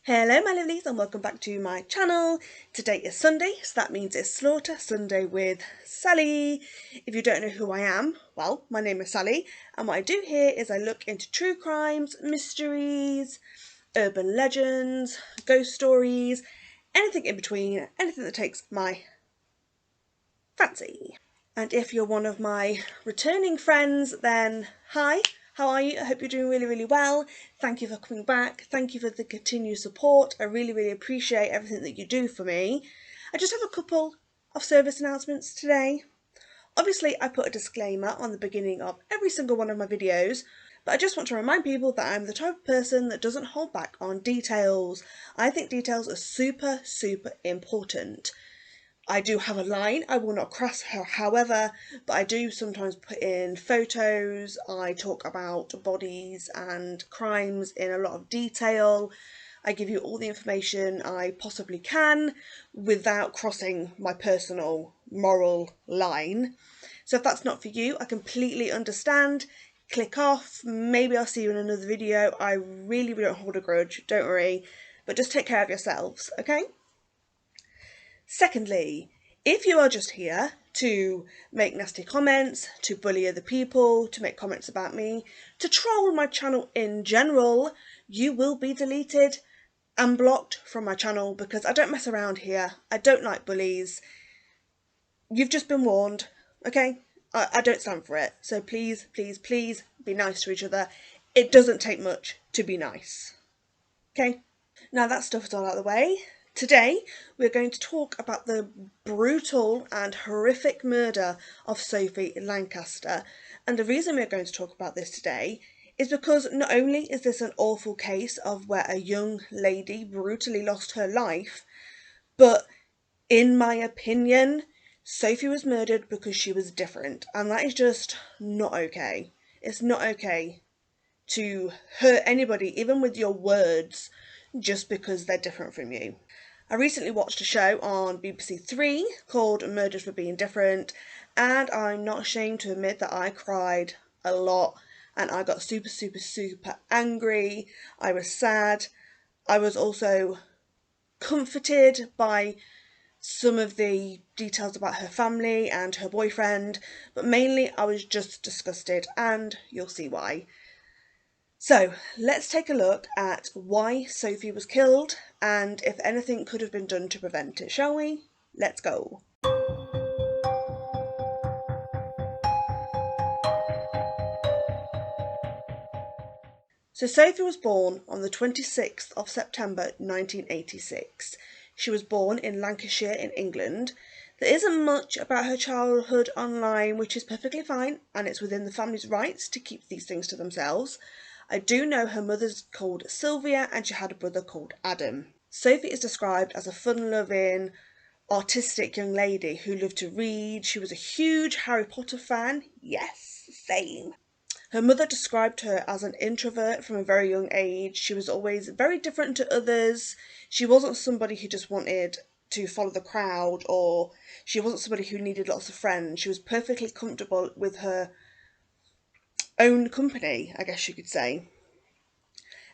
Hello my lovelies and welcome back to my channel. Today is Sunday, so that means it's Slaughter Sunday with Sally. If you don't know who I am, well, my name is Sally, and what I do here is I look into true crimes, mysteries, urban legends, ghost stories, anything in between, anything that takes my fancy. And if you're one of my returning friends, then hi, how are you? I hope you're doing really well. Thank you for coming back. Thank you for the continued support. I really appreciate everything that you do for me. I just have a couple of service announcements today. Obviously, I put a disclaimer on the beginning of every single one of my videos, but I just want to remind people that I'm the type of person that doesn't hold back on details. I think details are super important. I do have a line, I will not cross her however, but I do sometimes put in photos. I talk about bodies and crimes in a lot of detail. I give you all the information I possibly can without crossing my personal moral line. So if that's not for you, I completely understand. Click off. Maybe I'll see you in another video. I really don't hold a grudge, don't worry, but just take care of yourselves, okay? Secondly, if you are just here to make nasty comments, to bully other people, to make comments about me, to troll my channel in general, you will be deleted and blocked from my channel because I don't mess around here. I don't like bullies. You've just been warned, okay? I don't stand for it. So please be nice to each other. It doesn't take much to be nice, okay? Now that stuff is all out of the way. Today we're going to talk about the brutal and horrific murder of Sophie Lancaster, and the reason we're going to talk about this today is because not only is this an awful case of where a young lady brutally lost her life, but in my opinion Sophie was murdered because she was different, and that is just not okay. It's not okay to hurt anybody, even with your words, just because they're different from you. I recently watched a show on BBC Three called Murdered for Being Different, and I'm not ashamed to admit that I cried a lot and I got super angry. I was sad. I was also comforted by some of the details about her family and her boyfriend, but mainly I was just disgusted, and you'll see why. So let's take a look at why Sophie was killed and if anything could have been done to prevent it, shall we? Let's go. So Sophie was born on the 26th of September 1986. She was born in Lancashire in England. There isn't much about her childhood online, which is perfectly fine, and it's within the family's rights to keep these things to themselves. I do know her mother's called Sylvia and she had a brother called Adam. Sophie is described as a fun-loving, artistic young lady who loved to read. She was a huge Harry Potter fan. Yes, same. Her mother described her as an introvert from a very young age. She was always very different to others. She wasn't somebody who just wanted to follow the crowd, or she wasn't somebody who needed lots of friends. She was perfectly comfortable with her own company, I guess you could say.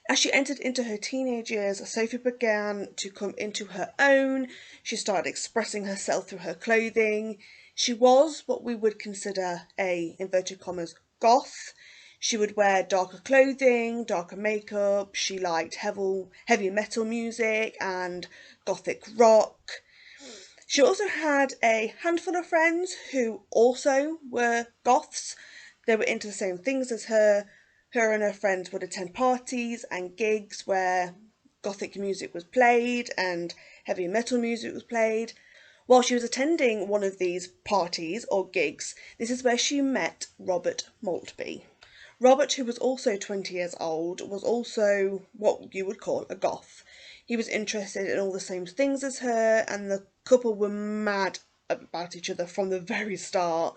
As she entered into her teenage years, Sophie began to come into her own. She started expressing herself through her clothing. She was what we would consider a, inverted commas, goth. She would wear darker clothing, darker makeup. She liked heavy metal music and gothic rock. She also had a handful of friends who also were goths. They were into the same things as her. Her and her friends would attend parties and gigs where gothic music was played and heavy metal music was played. While she was attending one of these parties or gigs, this is where she met Robert Maltby. Robert, who was also 20 years old, was also what you would call a goth. He was interested in all the same things as her, and the couple were mad about each other from the very start.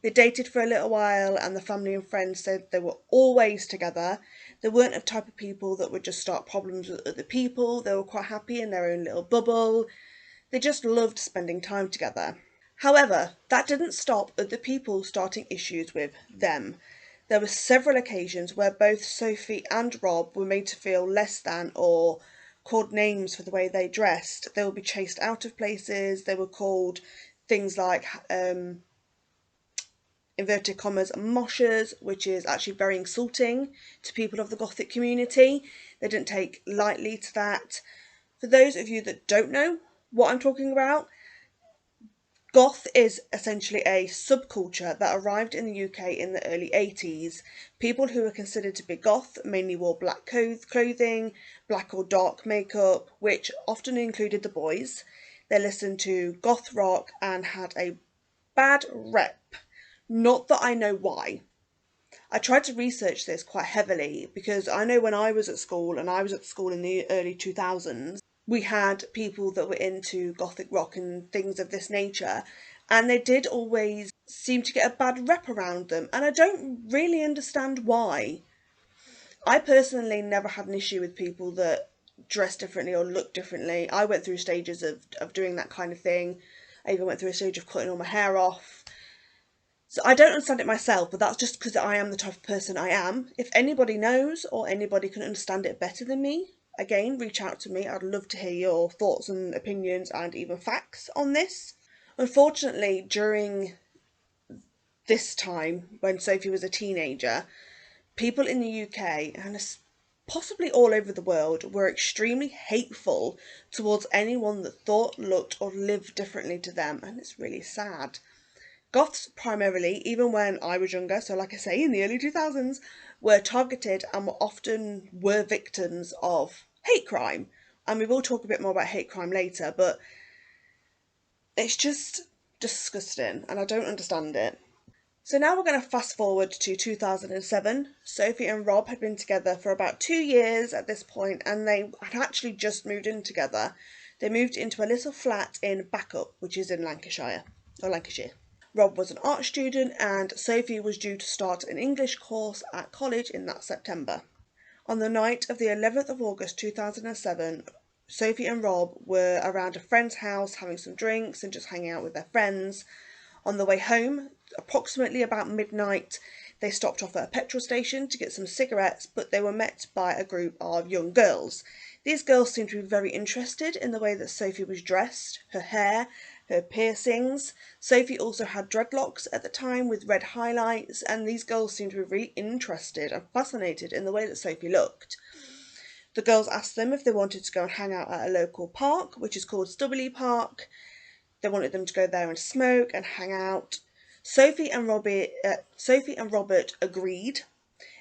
They dated for a little while, and the family and friends said they were always together. They weren't the type of people that would just start problems with other people. They were quite happy in their own little bubble. They just loved spending time together. However, that didn't stop other people starting issues with them. There were several occasions where both Sophie and Rob were made to feel less than or called names for the way they dressed. They would be chased out of places. They were called things like inverted commas moshers, which is actually very insulting to people of the Gothic community. They didn't take lightly to that. For those of you that don't know what I'm talking about, Goth is essentially a subculture that arrived in the UK in the early 80s. People who were considered to be goth mainly wore black clothing, black or dark makeup, which often included the boys. They listened to goth rock and had a bad rep. Not that I know why. I tried to research this quite heavily because I know when I was at school, and I was at school in the early 2000s, we had people that were into gothic rock and things of this nature, and they did always seem to get a bad rep around them, and I don't really understand why. I personally never had an issue with people that dress differently or look differently. I went through stages of doing that kind of thing. I even went through a stage of cutting all my hair off. So I don't understand it myself, but that's just because I am the type of person I am. If anybody knows or anybody can understand it better than me, again, reach out to me. I'd love to hear your thoughts and opinions and even facts on this. Unfortunately, during this time, when Sophie was a teenager, people in the UK and possibly all over the world were extremely hateful towards anyone that thought, looked, or lived differently to them, and it's really sad. Goths primarily, even when I was younger, so like I say, in the early 2000s, were targeted and were victims of hate crime. And we will talk a bit more about hate crime later, but it's just disgusting and I don't understand it. So now we're going to fast forward to 2007. Sophie and Rob had been together for about 2 years at this point, and they had actually just moved in together. They moved into a little flat in Backup, which is in Lancashire. Rob was an art student and Sophie was due to start an English course at college in that September. On the night of the 11th of August 2007, Sophie and Rob were around a friend's house having some drinks and just hanging out with their friends. On the way home, approximately about midnight, they stopped off at a petrol station to get some cigarettes, but they were met by a group of young girls. These girls seemed to be very interested in the way that Sophie was dressed, her hair, her piercings. Sophie also had dreadlocks at the time with red highlights, and these girls seemed to be really interested and fascinated in the way that Sophie looked. The girls asked them if they wanted to go and hang out at a local park, which is called Stubbley Park. They wanted them to go there and smoke and hang out. Sophie and Robert agreed.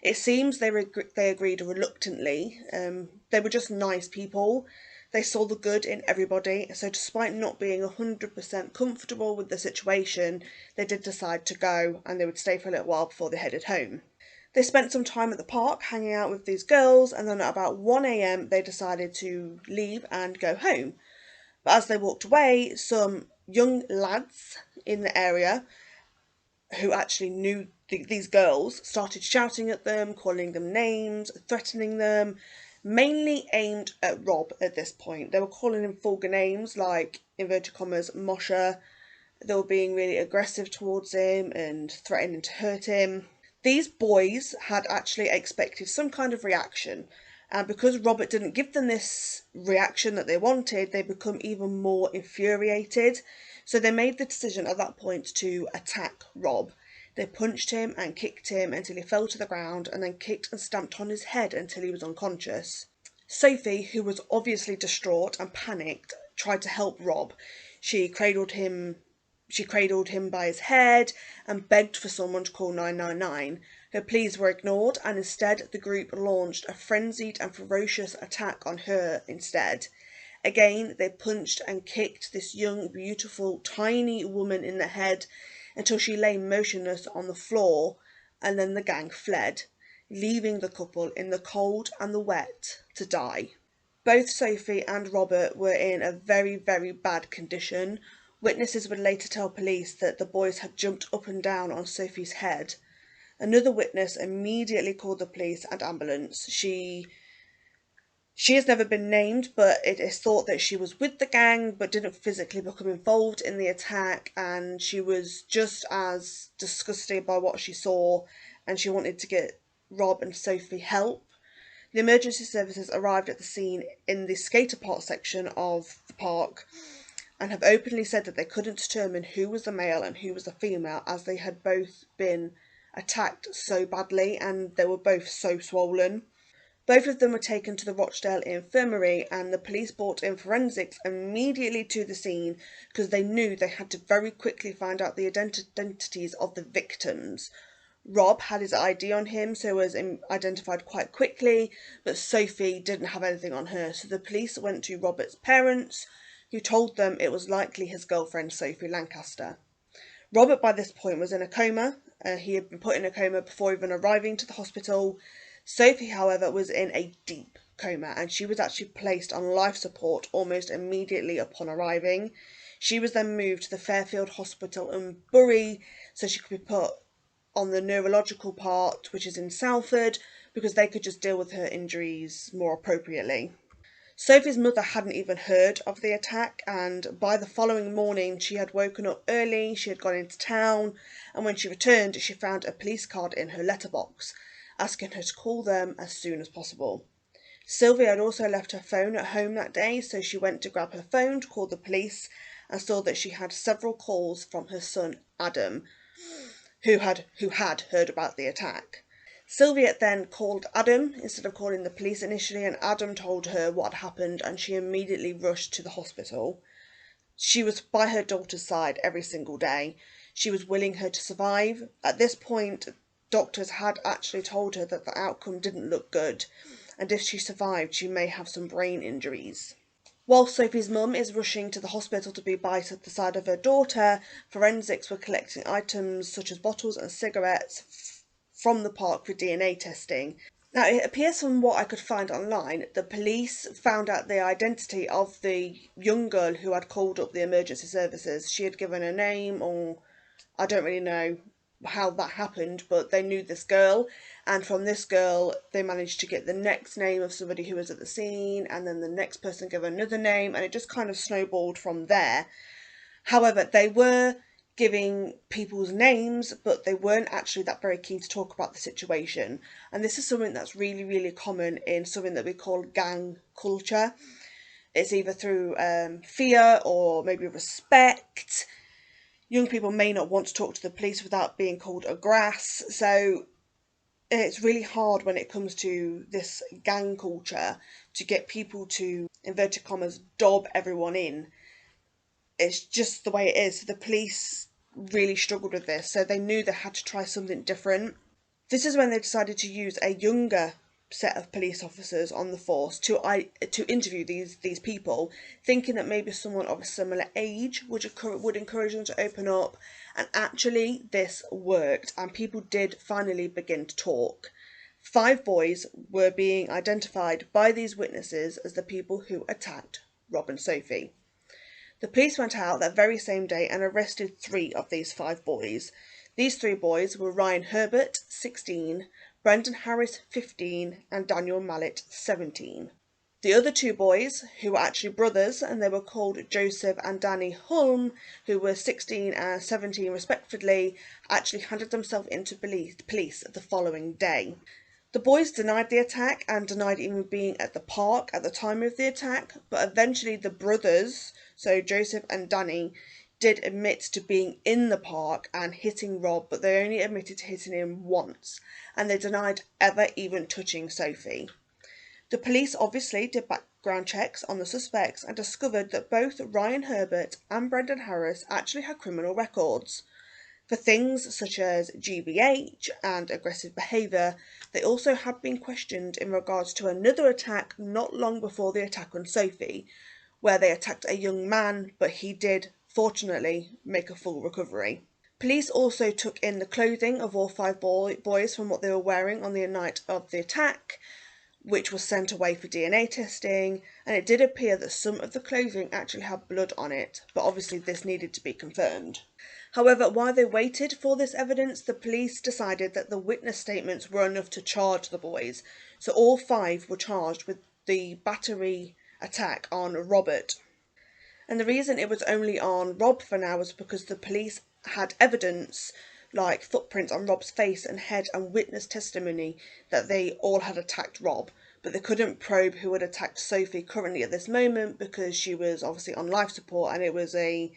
It seems they agreed reluctantly. They were just nice people. They saw the good in everybody, so despite not being 100% comfortable with the situation, they did decide to go, and they would stay for a little while before they headed home. They spent some time at the park hanging out with these girls, and then at about 1 a.m. they decided to leave and go home. But as they walked away, some young lads in the area who actually knew these girls started shouting at them, calling them names, threatening them, mainly aimed at Rob at this point. They were calling him vulgar names like, inverted commas, mosher. They were being really aggressive towards him and threatening to hurt him. These boys had actually expected some kind of reaction, and because Robert didn't give them this reaction that they wanted, they become even more infuriated. So they made the decision at that point to attack Rob. They punched him and kicked him until he fell to the ground, and then kicked and stamped on his head until he was unconscious. Sophie, who was obviously distraught and panicked, tried to help Rob. She cradled him by his head and begged for someone to call 999. Her pleas were ignored, and instead the group launched a frenzied and ferocious attack on her instead. Again, they punched and kicked this young, beautiful, tiny woman in the head until she lay motionless on the floor, and then the gang fled, leaving the couple in the cold and the wet to die. Both Sophie and Robert were in a very, very bad condition. Witnesses would later tell police that the boys had jumped up and down on Sophie's head. Another witness immediately called the police and ambulance. She has never been named, but it is thought that she was with the gang but didn't physically become involved in the attack, and she was just as disgusted by what she saw, and she wanted to get Rob and Sophie help. The emergency services arrived at the scene in the skater park section of the park and have openly said that they couldn't determine who was the male and who was the female, as they had both been attacked so badly and they were both so swollen. Both of them were taken to the Rochdale Infirmary, and the police brought in forensics immediately to the scene because they knew they had to very quickly find out the identities of the victims. Rob had his ID on him, so was identified quite quickly, but Sophie didn't have anything on her, so the police went to Robert's parents, who told them it was likely his girlfriend, Sophie Lancaster. Robert, by this point, was in a coma. He had been put in a coma before even arriving to the hospital. Sophie, however, was in a deep coma, and she was actually placed on life support almost immediately upon arriving. She was then moved to the Fairfield Hospital in Bury so she could be put on the neurological part, which is in Salford, because they could just deal with her injuries more appropriately. Sophie's mother hadn't even heard of the attack, and by the following morning she had woken up early, she had gone into town, and when she returned she found a police card in her letterbox, asking her to call them as soon as possible. Sylvia had also left her phone at home that day, so she went to grab her phone to call the police and saw that she had several calls from her son Adam, who had heard about the attack. Sylvia then called Adam instead of calling the police initially, and Adam told her what had happened and she immediately rushed to the hospital. She was by her daughter's side every single day. She was willing her to survive. At this point, doctors had actually told her that the outcome didn't look good, and if she survived, she may have some brain injuries. While Sophie's mum is rushing to the hospital to be by the side of her daughter, forensics were collecting items such as bottles and cigarettes from the park for DNA testing. Now, it appears from what I could find online, the police found out the identity of the young girl who had called up the emergency services. She had given a name, or I don't really know how that happened, but they knew this girl, and from this girl they managed to get the next name of somebody who was at the scene, and then the next person gave another name, and it just kind of snowballed from there. However, they were giving people's names, but they weren't actually that very keen to talk about the situation. And this is something that's really, really common in something that we call gang culture. It's either through fear or maybe respect. Young people may not want to talk to the police without being called a grass. So it's really hard when it comes to this gang culture to get people to, inverted commas, dob everyone in. It's just the way it is. The police really struggled with this, so they knew they had to try something different. This is when they decided to use a younger set of police officers on the force to interview these people, thinking that maybe someone of a similar age would encourage them to open up. And actually, this worked, and people did finally begin to talk. 5 boys were being identified by these witnesses as the people who attacked Rob and Sophie. The police went out that very same day and arrested 3 of these 5 boys. These 3 boys were Ryan Herbert, 16, Brendan Harris, 15, and Daniel Mallet, 17. The other 2 boys, who were actually brothers, and they were called Joseph and Danny Hulme, who were 16 and 17 respectively, actually handed themselves into police the following day. The boys denied the attack and denied even being at the park at the time of the attack, but eventually the brothers, so Joseph and Danny, did admit to being in the park and hitting Rob, but they only admitted to hitting him once, and they denied ever even touching Sophie. The police obviously did background checks on the suspects and discovered that both Ryan Herbert and Brendan Harris actually had criminal records. For things such as GBH and aggressive behaviour, they also had been questioned in regards to another attack not long before the attack on Sophie, where they attacked a young man, but he did, fortunately, make a full recovery. Police also took in the clothing of all 5 boys from what they were wearing on the night of the attack, which was sent away for DNA testing, and it did appear that some of the clothing actually had blood on it, but obviously this needed to be confirmed. However, while they waited for this evidence, the police decided that the witness statements were enough to charge the boys, so all 5 were charged with the battery attack on Robert. And the reason it was only on Rob for now was because the police had evidence like footprints on Rob's face and head and witness testimony that they all had attacked Rob, but they couldn't probe who had attacked Sophie currently at this moment because she was obviously on life support and it was a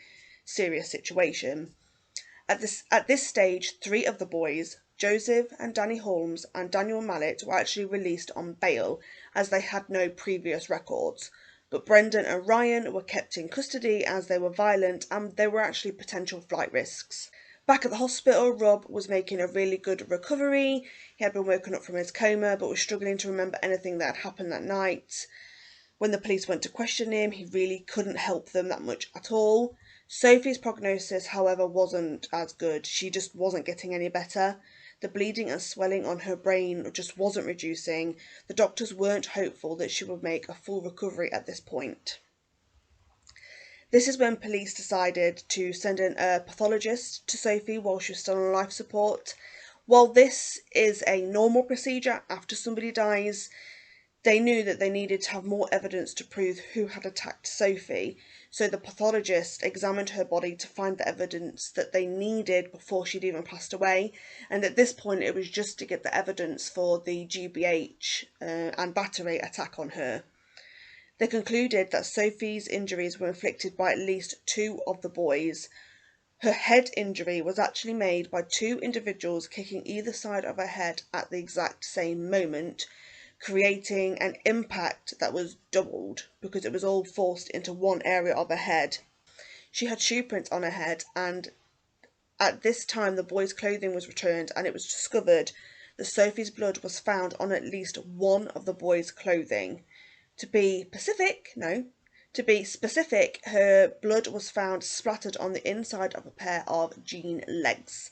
serious situation. At this stage, 3 of the boys, Joseph and Danny Holmes and Daniel Mallet, were actually released on bail as they had no previous records. But Brendan and Ryan were kept in custody as they were violent and they were actually potential flight risks. Back at the hospital, Rob was making a really good recovery. He had been woken up from his coma but was struggling to remember anything that had happened that night. When the police went to question him, he really couldn't help them that much at all. Sophie's prognosis, however, wasn't as good. She just wasn't getting any better. The bleeding and swelling on her brain just wasn't reducing. The doctors weren't hopeful that she would make a full recovery at this point. This is when police decided to send in a pathologist to Sophie while she was still on life support. While this is a normal procedure after somebody dies, they knew that they needed to have more evidence to prove who had attacked Sophie, so the pathologist examined her body to find the evidence that they needed before she'd even passed away, and at this point it was just to get the evidence for the GBH and battery attack on her. They concluded that Sophie's injuries were inflicted by at least 2 of the boys. Her head injury was actually made by 2 individuals kicking either side of her head at the exact same moment, creating an impact that was doubled because it was all forced into one area of her head. She had shoe prints on her head, and at this time the boy's clothing was returned and it was discovered that Sophie's blood was found on at least one of the boy's clothing. To be specific, her blood was found splattered on the inside of a pair of jean legs.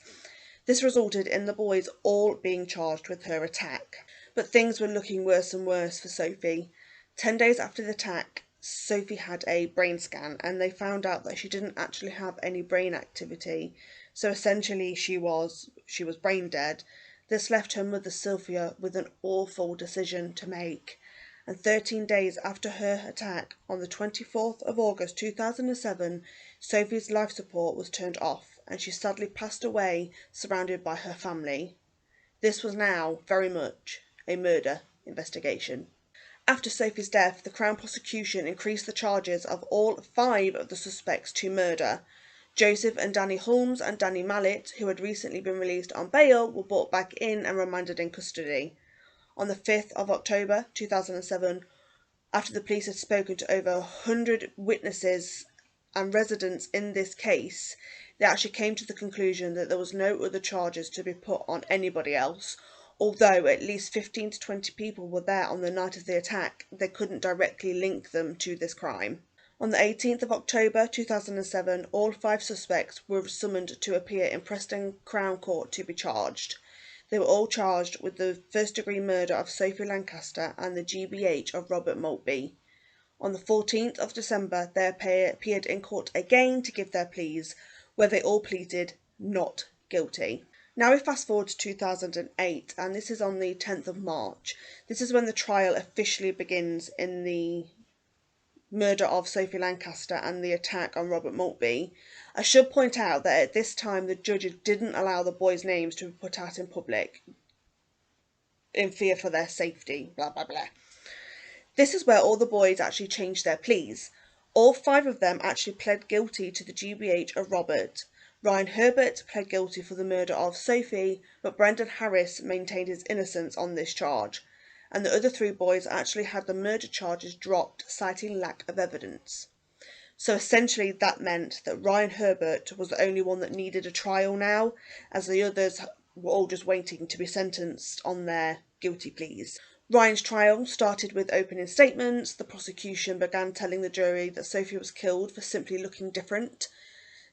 This resulted in the boys all being charged with her attack. But things were looking worse and worse for Sophie. 10 days after the attack, Sophie had a brain scan and they found out that she didn't actually have any brain activity. So essentially she was brain dead. This left her mother Sylvia with an awful decision to make. And 13 days after her attack, on the 24th of August 2007, Sophie's life support was turned off and she sadly passed away surrounded by her family. This was now very much a murder investigation. After Sophie's death, the Crown prosecution increased the charges of all 5 of the suspects to murder. Joseph and Danny Holmes and Danny Mallet, who had recently been released on bail, were brought back in and remanded in custody. On the 5th of October 2007, after the police had spoken to over 100 witnesses and residents in this case, they actually came to the conclusion that there was no other charges to be put on anybody else. Although at least 15 to 20 people were there on the night of the attack, they couldn't directly link them to this crime. On the 18th of October 2007, all 5 suspects were summoned to appear in Preston Crown Court to be charged. They were all charged with the first-degree murder of Sophie Lancaster and the GBH of Robert Maltby. On the 14th of December, they appeared in court again to give their pleas, where they all pleaded not guilty. Now we fast forward to 2008, and this is on the 10th of March. This is when the trial officially begins in the murder of Sophie Lancaster and the attack on Robert Maltby. I should point out that at this time the judges didn't allow the boys' names to be put out in public in fear for their safety, blah blah blah. This is where all the boys actually changed their pleas. All 5 of them actually pled guilty to the GBH of Robert. Ryan Herbert pled guilty for the murder of Sophie, but Brendan Harris maintained his innocence on this charge, and the other 3 boys actually had the murder charges dropped, citing lack of evidence. So essentially that meant that Ryan Herbert was the only one that needed a trial now, as the others were all just waiting to be sentenced on their guilty pleas. Ryan's trial started with opening statements. The prosecution began telling the jury that Sophie was killed for simply looking different.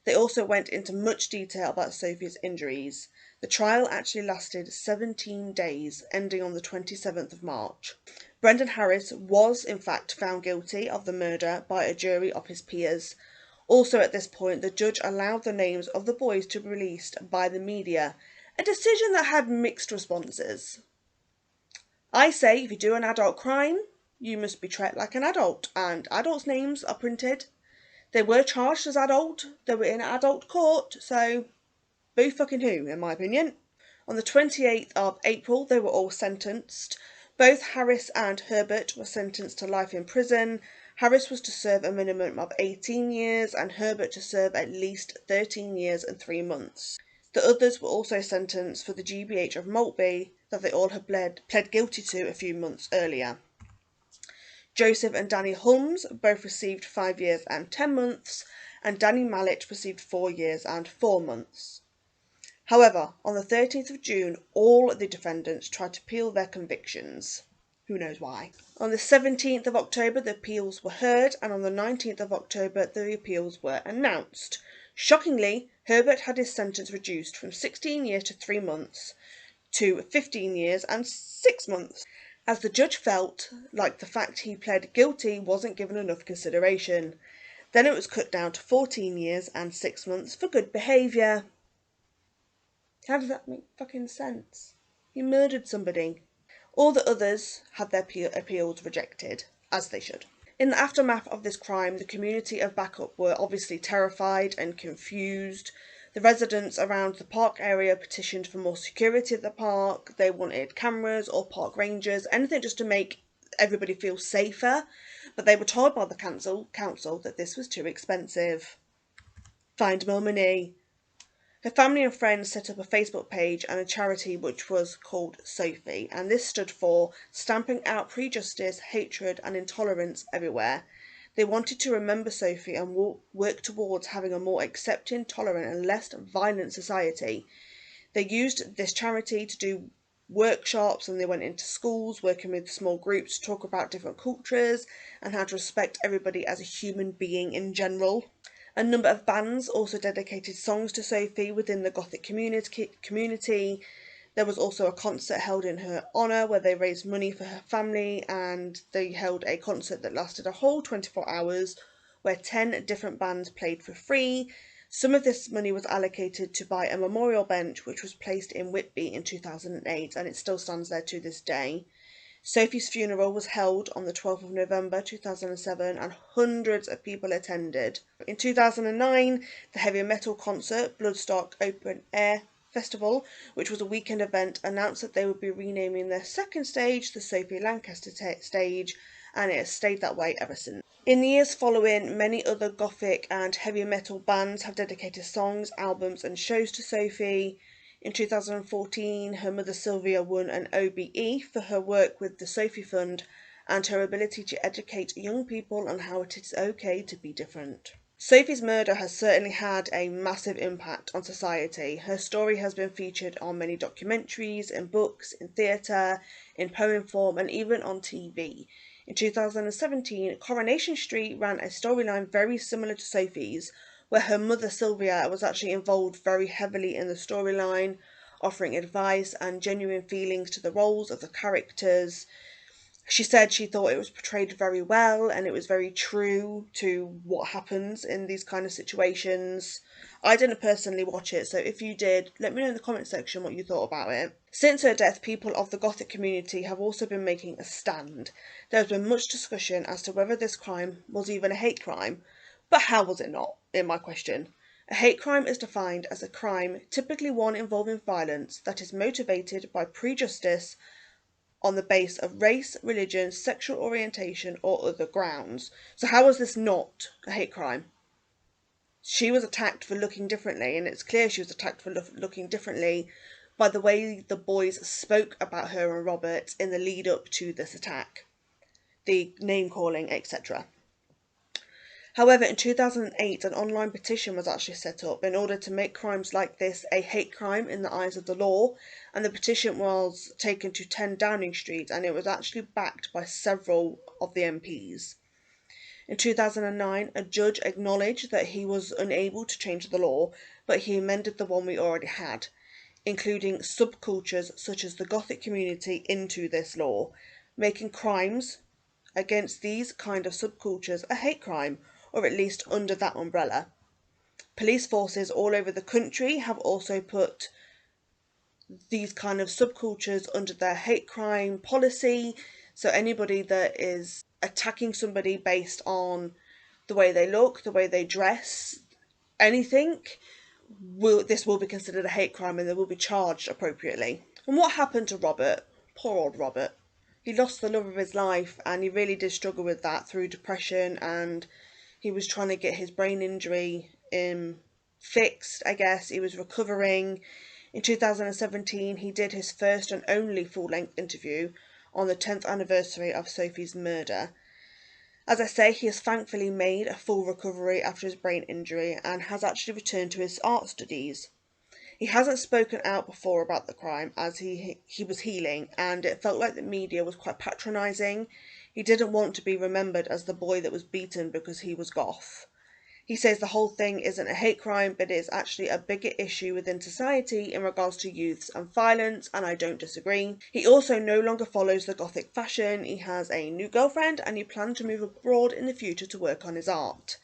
They also went into much detail about Sophie's injuries. The trial actually lasted 17 days, ending on the 27th of March. Brendan Harris was in fact found guilty of the murder by a jury of his peers. Also at this point, the judge allowed the names of the boys to be released by the media, a decision that had mixed responses. I say if you do an adult crime, you must be treated like an adult, and adults' names are printed. They were charged as adult, they were in adult court, so Boo fucking who, in my opinion. On the 28th of April, they were all sentenced. Both Harris and Herbert were sentenced to life in prison. Harris was to serve a minimum of 18 years and Herbert to serve at least 13 years and 3 months. The others were also sentenced for the GBH of Maltby that they all had pled guilty to a few months earlier. Joseph and Danny Holmes both received 5 years and 10 months, and Danny Mallet received 4 years and 4 months. However, on the 13th of June, all the defendants tried to appeal their convictions. Who knows why? On the 17th of October, the appeals were heard, and on the 19th of October, the appeals were announced. Shockingly, Herbert had his sentence reduced from 16 years to 3 months to 15 years and 6 months, as the judge felt like the fact he pled guilty wasn't given enough consideration. Then it was cut down to 14 years and 6 months for good behaviour. How does that make fucking sense? He murdered somebody. All the others had their appeals rejected, as they should. In the aftermath of this crime, the community of Backup were obviously terrified and confused. The residents around the park area petitioned for more security at the park. They wanted cameras or park rangers, anything just to make everybody feel safer. But they were told by the council that this was too expensive. Find more money. Her family and friends set up a Facebook page and a charity which was called Sophie, and this stood for Stamping Out Prejudice, Hatred and Intolerance Everywhere. They wanted to remember Sophie and work towards having a more accepting, tolerant and less violent society. They used this charity to do workshops, and they went into schools working with small groups to talk about different cultures and how to respect everybody as a human being in general. A number of bands also dedicated songs to Sophie within the Gothic community. There was also a concert held in her honour where they raised money for her family, and they held a concert that lasted a whole 24 hours where 10 different bands played for free. Some of this money was allocated to buy a memorial bench which was placed in Whitby in 2008, and it still stands there to this day. Sophie's funeral was held on the 12th of November 2007 and hundreds of people attended. In 2009, the heavy metal concert Bloodstock Open Air Festival, which was a weekend event, announced that they would be renaming their second stage the Sophie Lancaster stage, and it has stayed that way ever since. In the years following, many other gothic and heavy metal bands have dedicated songs, albums and shows to Sophie. In 2014, her mother Sylvia won an OBE for her work with the Sophie Fund and her ability to educate young people on how it is okay to be different. Sophie's murder has certainly had a massive impact on society. Her story has been featured on many documentaries, in books, in theatre, in poem form and even on TV. In 2017, Coronation Street ran a storyline very similar to Sophie's, where her mother Sylvia was actually involved very heavily in the storyline, offering advice and genuine feelings to the roles of the characters. She said she thought it was portrayed very well and it was very true to what happens in these kind of situations. I didn't personally watch it, so if you did, let me know in the comment section what you thought about it. Since her death, people of the Gothic community have also been making a stand. There has been much discussion as to whether this crime was even a hate crime. But how was it not, in my question? A hate crime is defined as a crime, typically one involving violence, that is motivated by prejudice on the base of race, religion, sexual orientation, or other grounds. So how was this not a hate crime? She was attacked for looking differently, and it's clear she was attacked for looking differently by the way the boys spoke about her and Robert in the lead up to this attack. The name calling, etc. However, in 2008, an online petition was actually set up in order to make crimes like this a hate crime in the eyes of the law, and the petition was taken to 10 Downing Street, and it was actually backed by several of the MPs. In 2009, a judge acknowledged that he was unable to change the law, but he amended the one we already had, including subcultures such as the Gothic community into this law, making crimes against these kind of subcultures a hate crime, or at least under that umbrella. Police forces all over the country have also put these kind of subcultures under their hate crime policy, so anybody that is attacking somebody based on the way they look, the way they dress, anything, this will be considered a hate crime and they will be charged appropriately. And what happened to Robert? Poor old Robert. He lost the love of his life and he really did struggle with that through depression, and he was trying to get his brain injury fixed, I guess. He was recovering. In 2017, he did his first and only full-length interview on the 10th anniversary of Sophie's murder. As I say, he has thankfully made a full recovery after his brain injury and has actually returned to his art studies. He hasn't spoken out before about the crime as he was healing, and it felt like the media was quite patronising. He didn't want to be remembered as the boy that was beaten because he was goth. He says the whole thing isn't a hate crime, but it is actually a bigger issue within society in regards to youths and violence, and I don't disagree. He also no longer follows the gothic fashion. He has a new girlfriend and he plans to move abroad in the future to work on his art.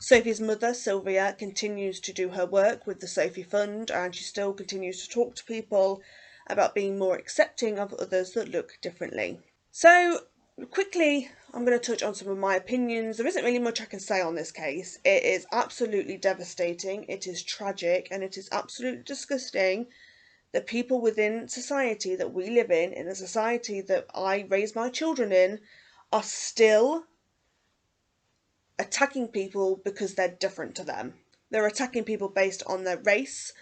Sophie's mother, Sylvia, continues to do her work with the Sophie Fund, and she still continues to talk to people about being more accepting of others that look differently. So, quickly, I'm going to touch on some of my opinions. There isn't really much I can say on this case. It is absolutely devastating, it is tragic, and it is absolutely disgusting that people within society that we live in a society that I raise my children in, are still attacking people because they're different to them. They're attacking people based on their race,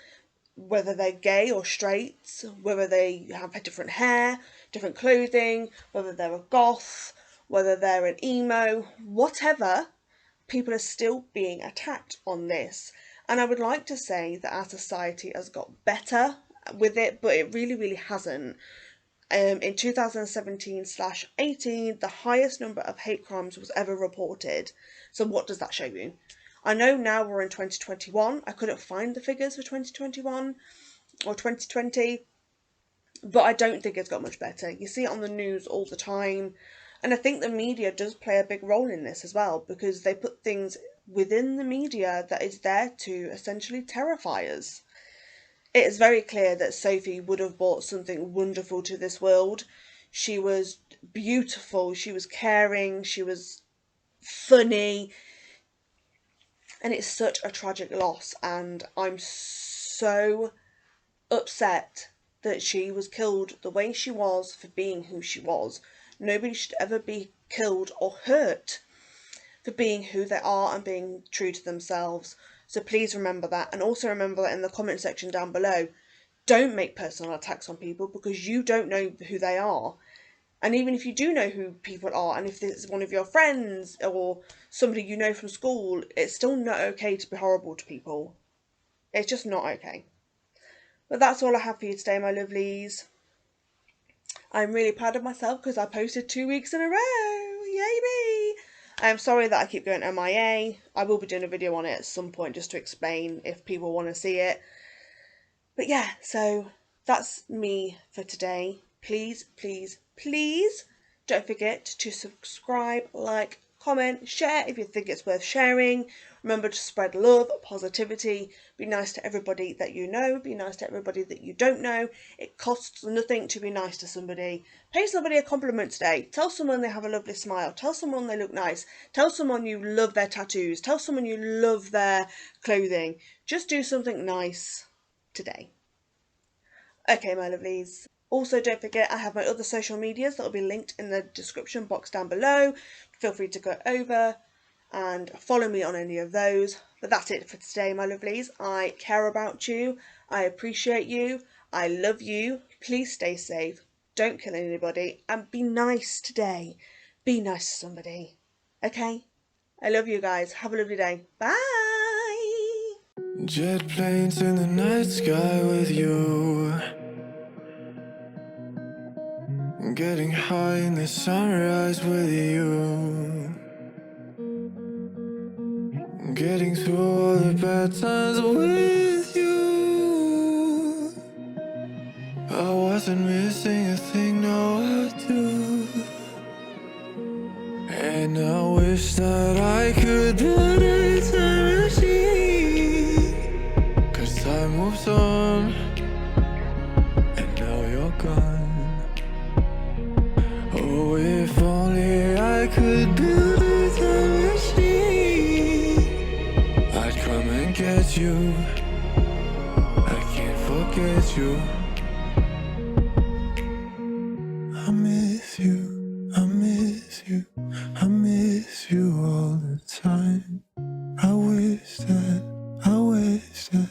whether they're gay or straight, whether they have different hair, different clothing, whether they're a goth, whether they're an emo, whatever. People are still being attacked on this. And I would like to say that our society has got better with it, but it really, really hasn't. In 2017/18, the highest number of hate crimes was ever reported. So what does that show you? I know now we're in 2021. I couldn't find the figures for 2021 or 2020, but I don't think it's got much better. You see it on the news all the time. And I think the media does play a big role in this as well, because they put things within the media that is there to essentially terrify us. It is very clear that Sophie would have brought something wonderful to this world. She was beautiful, she was caring, she was funny, and it's such a tragic loss, and I'm so upset that she was killed the way she was for being who she was. Nobody should ever be killed or hurt for being who they are and being true to themselves. So please remember that, and also remember that in the comment section down below. Don't make personal attacks on people because you don't know who they are. And even if you do know who people are, and if it's one of your friends or somebody you know from school, it's still not okay to be horrible to people. It's just not okay. But that's all I have for you today, my lovelies. I'm really proud of myself because I posted 2 weeks in a row. Yay me! I'm sorry that I keep going MIA. I will be doing a video on it at some point just to explain if people want to see it. But yeah, so that's me for today. Please, please, please don't forget to subscribe, like, comment, share if you think it's worth sharing. Remember to spread love, positivity, be nice to everybody that you know, be nice to everybody that you don't know. It costs nothing to be nice to somebody. Pay somebody a compliment today. Tell someone they have a lovely smile. Tell someone they look nice. Tell someone you love their tattoos. Tell someone you love their clothing. Just do something nice today. Okay, my lovelies. Also, don't forget I have my other social medias that will be linked in the description box down below. Feel free to go over and follow me on any of those. But that's it for today, my lovelies. I care about you. I appreciate you. I love you. Please stay safe. Don't kill anybody. And be nice today. Be nice to somebody. Okay? I love you guys. Have a lovely day. Bye! Jet planes in the night sky with you, getting high in the sunrise with you, getting through all the bad times with you. I wasn't missing a thing, now I do. And I wish that I could build a time machine, 'cause time moves on, and now you're gone. Oh, if only I could build a time machine, I'd come and get you. miss you. I miss you, I miss you, I miss you all the time. I wish that